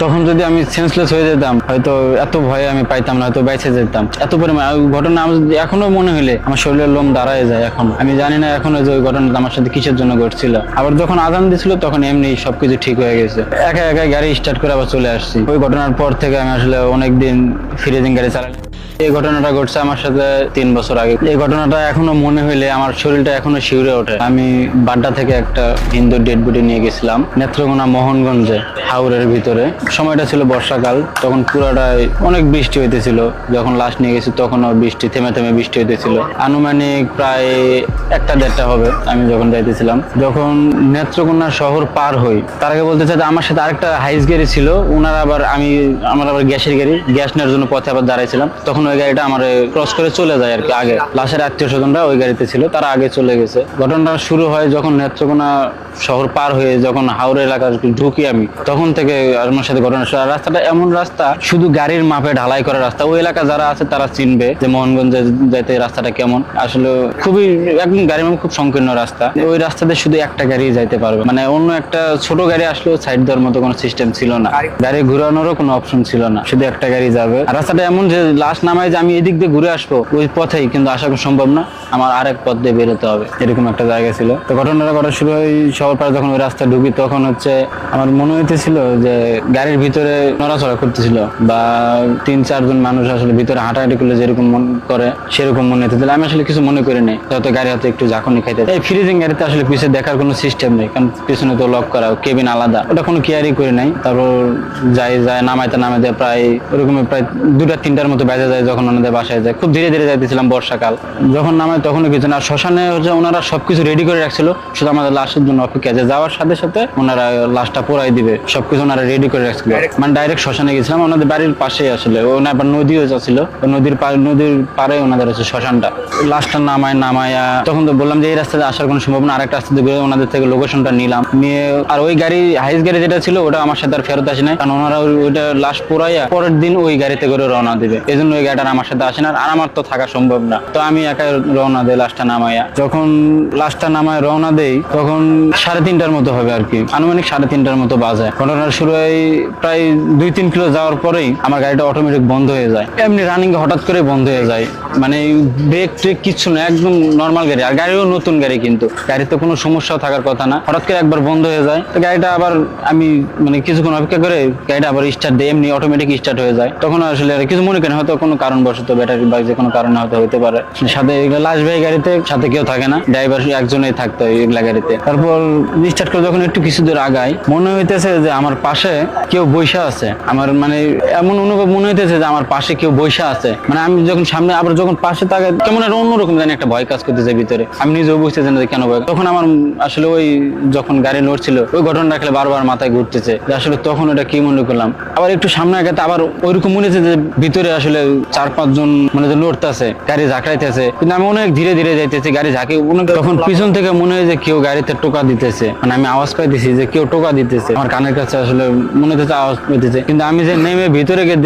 তখন যদি আমি সেন্সলেস হয়ে যেতাম হয়তো এত ভয়ে আমি পাইতাম না, হয়তো বেঁচে যেতাম। এত পরিমাণ ঘটনা আমার এখনো মনে হইলে আমার শরীরের লোম দাঁড়ায় যায়। এখন আমি জানি না এখনো যে ওই ঘটনাটা আমার সাথে কিসের জন্য ঘটছিল। আবার যখন আজান দিছিল তখন এমনি সবকিছু ঠিক হয়ে গেছে, একা একা গাড়ি স্টার্ট করে আবার চলে আসছি। ওই ঘটনার পর থেকে আমি আসলে অনেকদিন ফ্রিজিং গাড়ি চালাই। এই ঘটনাটা ঘটছে আমার সাথে 3 বছর আগে। এই ঘটনাটা এখনো মনে হইলে আমার শরীরটা এখনো শিউরে ওঠে। আমি বাড্ডা থেকে একটা হিন্দু ডেড বডি নিয়ে গেছিলাম নেত্রকোনা মোহনগঞ্জে, হাওরের ভিতরে। সময়টা ছিল বর্ষাকাল, তখন পুরাটাই অনেক বৃষ্টি হইতেছিল। যখন লাশ নিয়ে গেছি তখনও বৃষ্টি থেমে থেমে বৃষ্টি হইতেছিল। আনুমানিক প্রায় 1টা-1.5টা হবে আমি যখন যাইতেছিলাম। যখন নেত্রকোনা শহর পার হই তার আগে বলতে চাই যে আমার সাথে আরেকটা হাইস গাড়ি ছিল। ওনারা আবার আমার আবার গ্যাসের গাড়ি, গ্যাস নেওয়ার জন্য পথে আবার দাঁড়াইছিলাম। তখন ওই গাড়িটা আমার ক্রস করে চলে যায় আর কি। আগে লাশের আত্মীয় স্বজনরা ওই গাড়িতে ছিল, তারা আগে চলে গেছে। ঘটনাটা শুরু হয় যখন নেত্রকোনা শহর পার হয়ে যখন হাওড়া এলাকা ঢুকি আমি, তখন থেকে আমার সাথে ঘটনা শুরু। রাস্তাটা এমন রাস্তা শুধু গাড়ির মাপে ঢালাই করা রাস্তা। ওই এলাকা যারা আছে তারা চিনবে যে মোহনগঞ্জে যাইতে রাস্তাটা কেমন। আসলে খুবই একদম গাড়ির মাপে খুব সংকীর্ণ রাস্তা। ওই রাস্তাতে শুধু একটা গাড়ি যাইতে পারবে, মানে অন্য একটা ছোট গাড়ি আসলেও সাইড দেওয়ার মতো কোনো সিস্টেম ছিল না, গাড়ি ঘুরানোরও কোনো অপশন ছিল না, শুধু একটা গাড়ি যাবে। আর রাস্তাটা এমন যে লাশ নামায় যে আমি এদিক দিয়ে ঘুরে আসবো ওই পথেই, কিন্তু আসা সম্ভব না, আমার আরেক পথ দিয়ে বেরোতে হবে, এরকম একটা জায়গা ছিল। তো ঘটনাটা করা শুরু হয় শহর পাড়ে যখন ওই রাস্তা ঢুকি তখন হচ্ছে আমার মনে হইতেছিল যে গাড়ির ভিতরে নড়াচড়া করতেছিল, বা 3-4 জন মানুষ আসলে ভিতরে হাঁটাহাঁটি করলে যেরকম মন করে সেরকম মনে হইতেছিল। আমি আসলে কিছু মনে করি নাই, হয়তো গাড়ি হাতে একটু ঝাঁকুনি খাইতে। এই ফ্রিজিং গাড়িতে আসলে পিছিয়ে দেখার কোনো সিস্টেম নেই, কারণ পিছনে তো লক করা, কেবিন আলাদা, ওটা কোনো কেয়ারই করে নাই। তারপর যায় নামাইতে প্রায় ওরকম প্রায় 2টা-3টার মতো বেজে যায় যখন ওনাদের বাসায় যায়। খুব ধীরে ধীরে যাইতেছিলাম বর্ষাকাল। যখন নামায় তখনও কিছু না, শ্মশানে হচ্ছে ওনারা সবকিছু রেডি করে রাখছিল, শুধু আমাদের লাশের জন্য অপেক্ষা, যে যাওয়ার সাথে সাথে ওনারা লাশটা পোড়াই দিবে, সবকিছু ওনারা রেডি করে রাখছিল। মানে ডাইরেক্ট শ্মশানে গেছিলাম, ওনাদের বাড়ির পাশেই আসলে ওনার আবার নদীও যাচ্ছিল, নদীর পারে ওনাদের হচ্ছে শ্মশানটা। লাশটা নামায়া তখন তো বললাম যে এই রাস্তাতে আসার কোনো সম্ভব না, আরেকটা রাস্তা দিয়ে ওনাদের থেকে লোকেশনটা নিলাম, নিয়ে আর ওই গাড়ি হাইস গাড়ি যেটা ছিল ওটা আমার সাথে আর ফেরত আসে নাই, কারণ ওনারা ওইটা লাশ পোড়াইয়া পরের দিন ওই গাড়িতে করে রওনা দিবে, এই জন্য ওই গাড়িটা আমার সাথে আসে না, আর আমার তো থাকা সম্ভব না। তো আমি একাই রওনা দেই লাশটা নামাইয়া। যখন লাশটা নামায় রওনা দেই তখন 3:30টার মতো হবে আর কি, আনুমানিক 3:30টার মতো বাজে। ঘটনা শুরু হয় প্রায় 2-3 কিলো যাওয়ার পরেই আমার গাড়িটা অটোমেটিক বন্ধ হয়ে যায়, এমনি রানিং হঠাৎ করে বন্ধ হয়ে যায়, মানে ব্রেক ট্রেক কিচ্ছু না, একদম নর্মাল গাড়ি, আর গাড়িও নতুন গাড়ি, কিন্তু গাড়িতে কোনো সমস্যাও থাকার কথা না, হঠাৎ করে একবার বন্ধ হয়ে যায়। তো গাড়িটা আবার আমি মানে কিছুক্ষণ অপেক্ষা করে গাড়িটা আবার স্টার্ট দিই, এমনি অটোমেটিক স্টার্ট হয়ে যায়। তখন আসলে কিছু মনে করেন, হয়তো কোনো কারণবশত ব্যাটারি বা যে কোনো কারণে হয়তো হতে পারে। সাথে লাশ ভাই গাড়িতে সাথে কেউ থাকে না, ড্রাইভার একজনই থাকতো এগুলা গাড়িতে। তারপর স্টার্ট করে যখন একটু কিছু দূর আগাই মনে হইতেছে যে আমার পাশে কেউ বৈশা আছে, আমার মানে এমন অনুভব মনে হইতেছে যে আমার পাশে কেউ বৈশা আছে। মানে আমি যখন সামনে আবার যখন পাশে তাকাই কেমন একটা অন্যরকম জানি একটা ভয় কাজ করতেছে ভিতরে, আমি নিজেও বুঝতেছি না কেন ভয়। তখন আমার আসলে ওই যখন গাড়ি নড়ছিল ওই ঘটনা রাখলে বারবার মাথায় ঘুরতেছে যে আসলে তখন ওটা কি মনে করলাম। আবার একটু সামনে আগাতে আবার ওইরকম মনে হচ্ছে যে ভিতরে আসলে 4-5 জন মানে নড়তেছে, গাড়ি ঝাঁকড়াইতেছে, কিন্তু আমি অনেক ধীরে ধীরে যাইতেছি, গাড়ি ঝাঁকে তখন পিছন থেকে মনে হয় যে কেউ গাড়িতে টোকা দিতেছে, মানে আমি আওয়াজ পাইতেছি যে কেউ টোকা দিতেছে, আমার কানের কাছে আসলে মনে হচ্ছে আওয়াজ পাইতেছে, কিন্তু আমি যে নেমে ভিতরে গিয়ে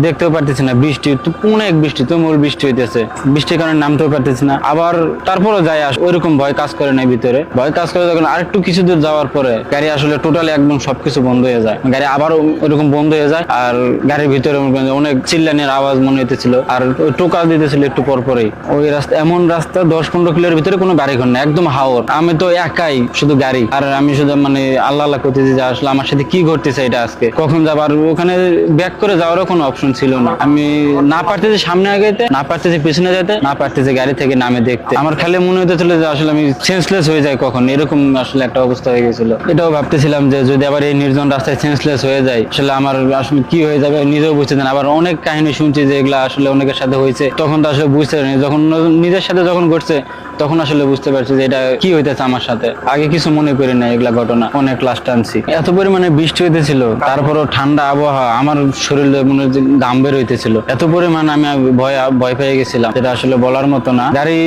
দেখতেও পারতেছি না, বৃষ্টি অনেক বৃষ্টি, তুমুল বৃষ্টি হইতেছে, বৃষ্টির কারণে নামতেও পারতেছি না। আবার তারপরও যাই ওইরকম ভয় কাজ করে নাই ভিতরে, ভয় কাজ করে যখন আরেকটু কিছু দূর যাওয়ার পরে গাড়ি আসলে টোটালি একদম সবকিছু বন্ধ হয়ে যায়, গাড়ি আবারও ওইরকম বন্ধ হয়ে যায়, আর গাড়ির ভিতরে অনেক চিল্লানির আওয়াজ মনে হইতেছিল, আর ওই টোকা দিতেছিল একটু পরপরই। ওই রাস্তা এমন রাস্তা 10-15 কিলোর ভিতরে কোনো গাড়ি ঘর না, একদম হাওর, আমি তো একাই শুধু গাড়ি, আর আমি শুধু মানে আল্লাহ আল্লাহ করতেছি যে আসলে আমার সাথে কি ঘটতেছে এটা আজকে, কখন যাবার ওখানে ব্যাক করে যাওয়ারও কোনো অপশন ছিল না। আমি না পারতেছি সামনে আগাইতে, না পারতেছি পিছনে যেতে, না পারতেছি গাড়ি থেকে নামে দেখতে, আমার খালি মনে হতেছিল যে আসলে আমি সেন্সলেস হয়ে যাই কখন, এরকম আসলে একটা অবস্থা হয়ে গেছিল। এটাও ভাবতেছিলাম যে যদি আবার এই নির্জন রাস্তায় সেন্সলেস হয়ে যায় আসলে আমার আসলে কি হয়ে যাবে নিজেও বুঝতে না। আবার অনেক কাহিনী শুনছি যে এগুলা আসলে অনেকের সাথে হয়েছে, তখন তো আসলে বুঝতে পারিনি, যখন নিজের সাথে যখন ঘটছে তখন আসলে বুঝতে পারছি যে এটা কি হইতেছে আমার সাথে, আগে কিছু মনে করি না এগুলা ঘটনা। অনেক ক্লাস টানছি, এত পরিমাণে বৃষ্টি হইতেছিল, তারপরও ঠান্ডা আবহাওয়া, আমার শরীরে মনে হচ্ছে ঘাম বের হইতেছিল, এত পরিমাণ আমি ভয় পেয়ে গেছিলাম যেটা আসলে বলার মতো না। গাড়ি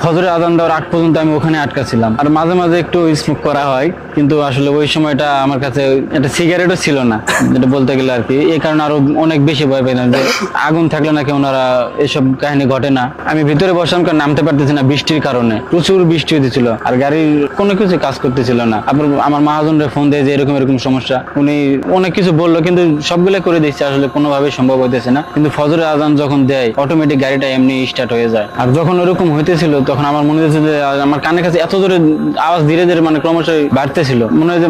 ফজরের আজান দেওয়ার আগ পর্যন্ত আমি ওখানে আটকা ছিলাম, আর মাঝে মাঝে একটু স্মোক করা হয়, কিন্তু আসলে ওই সময়টা আমার কাছে একটা সিগারেটও ছিল না, যেটা বলতে গেলে আর কি। এই কারণে আরো অনেক বেশি ভয় পেলাম যে আগুন থাকলে নাকি ওনারা এসব কাহিনী ঘটে না। আমি ভিতরে বসলাম, কারণ নামতে পারতেছি না, বৃষ্টির কারণে প্রচুর বৃষ্টি হতেছিল আর গাড়ির কোনো কিছু কাজ করতেছিল না। আবার আমার মহাজনরে ফোন দেয় যে এরকম এরকম সমস্যা, উনি অনেক কিছু বললো কিন্তু সবগুলো করে দিচ্ছে, আসলে কোনোভাবে সম্ভব হইতেছে না। কিন্তু ফজরের আজান যখন দেয় অটোমেটিক গাড়িটা এমনি স্টার্ট হয়ে যায়। আর যখন ওরকম হইতেছিল তখন আমার মনে হচ্ছে যে আমার কানের কাছে এত জোরে আওয়াজ ধীরে ধীরে মানে ক্রমশ বাড়তেছিল, মনে হয় যে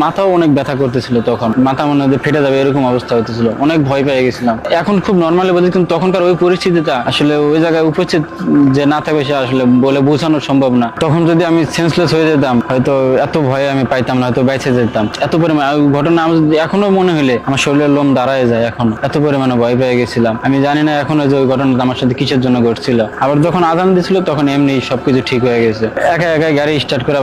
মাথাও অনেক ব্যথা করতেছিল, তখন মাথা মনে হয় যে ফেটে যাবে এরকম অবস্থা হইতেছিল, অনেক ভয় পেয়ে গেছিলাম। এখন খুব নর্মালি বলছি, কিন্তু তখনকার ওই পরিস্থিতিটা আসলে ওই জায়গায় উপস্থিত যে না থাকবে সে আসলে বলে বোঝানো সম্ভব না। তখন যদি আমি সেন্সলেস হয়ে যেতাম হয়তো এত ভয়ে আমি পাইতাম না, হয়তো বেঁচে যেতাম। এত পরিমাণ ঘটনা এখনো মনে হলে আমার শরীরের লোম দাঁড়ায় যায়, এখন এত পরিমাণে ভয় পেয়ে গেছিলাম। আমি জানি না এখনো যে ওই ঘটনাটা আমার সাথে কিসের জন্য ঘটছিল। আবার যখন আজান দিছিল তখন এমনি সবকিছু ঠিক হয়ে গেছে, একা একা গাড়ি স্টার্ট করে